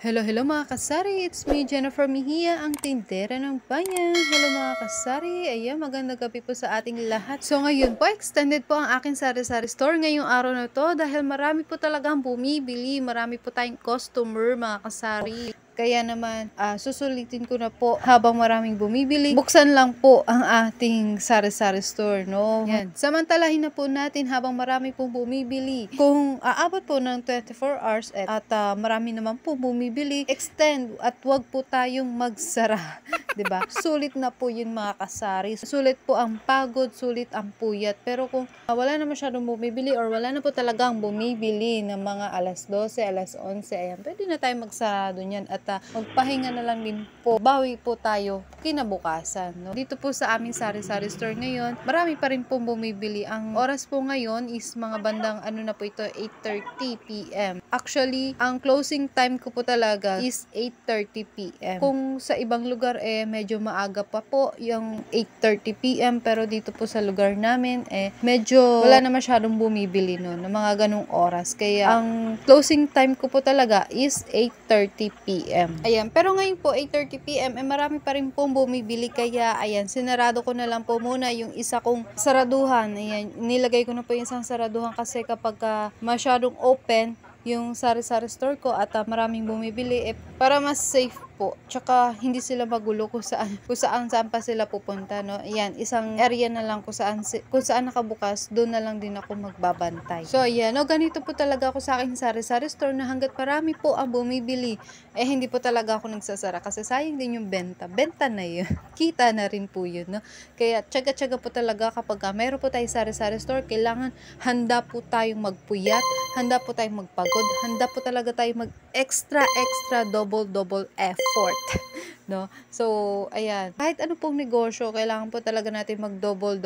Hello mga kasari, it's me Jennifer Mejia, ang tindera ng bayan. Hello mga kasari, ayan, magandang gabi po sa ating lahat. So ngayon po, extended po ang aking sari-sari store ngayong araw na to dahil marami po talagang bumibili, marami po tayong customer mga kasari. Kaya naman, susulitin ko na po habang maraming bumibili. Buksan lang po ang ating sari-sari store, no? Yan. Samantalahin na po natin habang marami pong bumibili. Kung aabot po ng 24 hours at marami naman po bumibili, extend at wag po tayong magsara. 'Di ba? Sulit na po 'yun mga kasari. Sulit po ang pagod, sulit ang puyat. Pero kung wala na masyadong bumibili or wala na po talagang bumibili ng mga alas 12, alas 11, ayan, pwede na tayo magsarado niyan at magpahinga na lang din po. Bawi po tayo kinabukasan, no? Dito po sa aming sari-sari store ngayon, marami pa rin po bumibili. Ang oras po ngayon is mga bandang na po ito, 8:30 PM. Actually, ang closing time ko po talaga is 8:30 PM. Kung sa ibang lugar medyo maaga pa po yung 8:30 PM, pero dito po sa lugar namin medyo wala na masyadong bumibili noon ng mga ganung oras. Kaya ang closing time ko po talaga is 8:30 PM. Ayan, pero ngayon po 8:30 PM marami pa rin pong bumibili, kaya ayan, sinarado ko na lang po muna yung isa kong saraduhan. Ayan, nilagay ko na po yung isang saraduhan kasi kapag masyadong open yung sari-sari store ko at maraming bumibili, para mas safe po. Tsaka hindi sila magulo kung saan pa sila pupunta, no? Ayan, isang area na lang kung saan nakabukas, doon na lang din ako magbabantay. So ayan, no, ganito po talaga ako sa aking sari-sari store na hanggat marami po ang bumibili, hindi po talaga ako nagsasara kasi sayang din yung benta. Benta na yun. Kita na rin po yun, no? Kaya tsaga-tsaga po talaga kapag meron po tayong sari-sari store, kailangan handa po tayong magpuyat, handa po tayong magpagod, handa po talaga tayong mag-extra double effort. No? So, ayan. Kahit ano pong negosyo, kailangan po talaga natin mag-double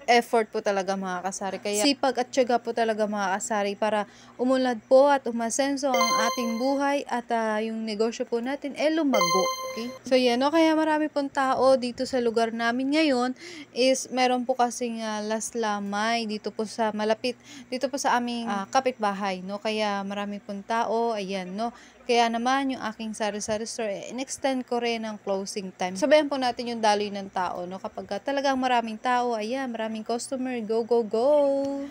effort po talaga mga kasari. Kaya sipag at tiyaga po talaga mga kasari para umunlad po at umasenso ang ating buhay at yung negosyo po natin lumago. Okay? So yan, no? Kaya marami pong tao dito sa lugar namin ngayon is meron po kasing last lamay dito po sa malapit, dito po sa aming kapitbahay, no? Kaya marami pong tao, ayan, no? Kaya naman yung aking sari-sari store, in-extend ko rin ang closing time. Sabayan po natin yung daloy ng tao, no? Kapag talagang maraming tao, ayan, maraming customer, go, go, go!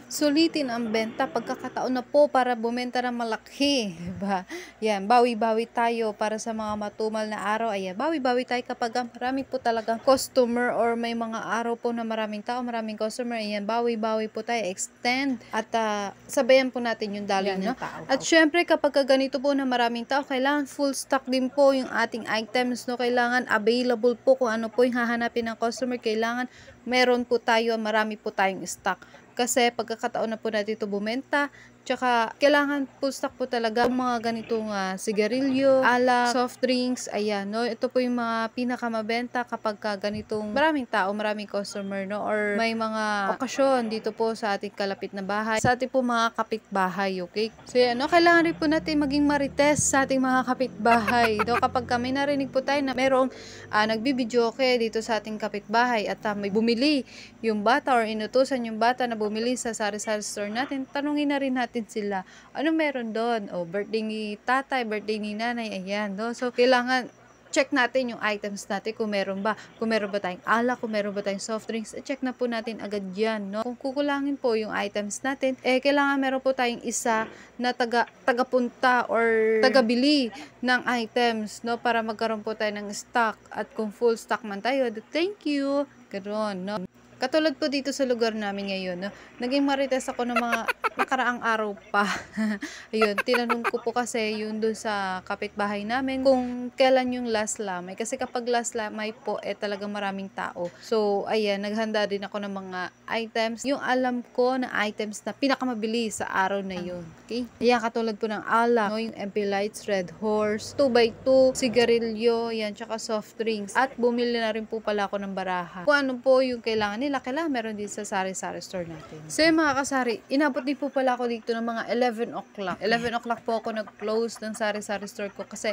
Sulitin ang benta, pagkakataon na po para bumenta ng malaki, diba? Yan, bawi-bawi tayo para sa mga matumal na araw, ayan, bawi-bawi tayo kapag marami po talagang customer or may mga araw po na maraming tao, maraming customer, ayan, bawi-bawi po tayo, extend, at sabayan po natin yung daloy ng tao. At syempre, kapag ganito po na maraming tao, kailangan full stock din po yung ating items, no? Kailangan available po kung ano po yung hahanapin ng customer. Kailangan meron po tayo, marami po tayong stock. Kasi pagkakataon na po natin ito bumenta, tsaka kailangan full stock po talaga yung mga ganitong sigarilyo, alak, soft drinks, ayan, no? Ito po yung mga pinakamabenta kapag ganitong maraming tao, maraming customer, no? Or may mga okasyon dito po sa ating kalapit na bahay, sa ating po mga kapitbahay, okay? So yan, no? Kailangan rin po natin maging marites sa ating mga kapitbahay, no? Kapag kami narinig po tayo na merong nagbibidyoke dito sa ating kapitbahay at may bumili yung bata or inutusan yung bata na bumili sa sari-sari store natin, tanungin na rin natin sila, ano meron doon? O, birthday ni tatay, birthday ni nanay, ayan, no? So, kailangan check natin yung items natin kung meron ba. Kung meron ba tayong alak, kung meron ba tayong soft drinks, check na po natin agad yan, no? Kung kukulangin po yung items natin, kailangan meron po tayong isa na tagapunta or tagabili ng items, no? Para magkaroon po tayo ng stock. At kung full stock man tayo, thank you. Ganoon, no? Katulad po dito sa lugar namin ngayon, no? Naging marites ako ng mga nakaraang araw pa. Ayun, tinanong ko po kasi yun doon sa kapitbahay namin kung kailan yung last lamay. Kasi kapag last lamay po, talagang maraming tao. So, ayan, naghanda din ako ng mga items. Yung alam ko na items na pinakamabili sa araw na yun. Okay? Ayan, katulad po ng alak, no? Yung MP Lights, Red Horse, 2x2, sigarilyo, yan, tsaka soft drinks. At bumili na rin po pala ako ng baraha. Kung ano po yung kailangan nila, kailangan meron din sa sari-sari store natin. So yung mga kasari, inabot din po pala ako dito ng mga 11 o'clock. 11 o'clock po ako nag-close ng sari-sari store ko kasi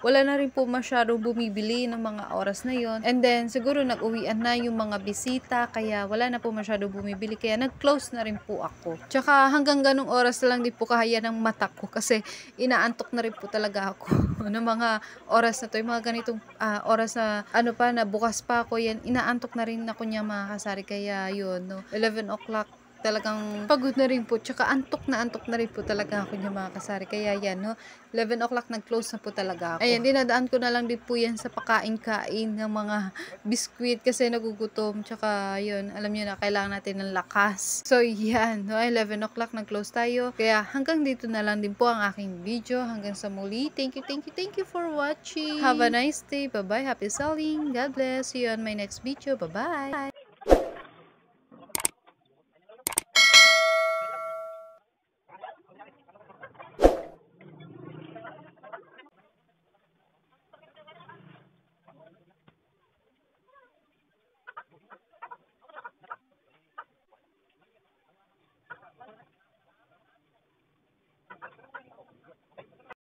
wala na rin po masyadong bumibili ng mga oras na yon. And then siguro nag-uwian na yung mga bisita, kaya wala na po masyadong bumibili, kaya nag-close na rin po ako. Tsaka hanggang ganong oras na lang din po kaya ng mata ko kasi inaantok na rin po talaga ako ng mga oras na to, yung mga ganitong oras na na bukas pa ako, yan inaantok na rin ako niya mga kasari, kaya yun, no, 11 o'clock talagang pagod na rin po, tsaka antok na rin po talaga ako niya mga kasari, kaya yan, no, 11 o'clock nag-close na po talaga ako. Ayan, dinadaan ko na lang din po yan sa pakain-kain ng mga biskwit kasi nagugutom, tsaka yun, alam niyo na, kailangan natin ng lakas. So yan, no, 11 o'clock nag-close tayo, kaya hanggang dito na lang din po ang aking video. Hanggang sa muli, thank you for watching. Have a nice day, bye bye, happy selling, God bless, see you on my next video, bye bye.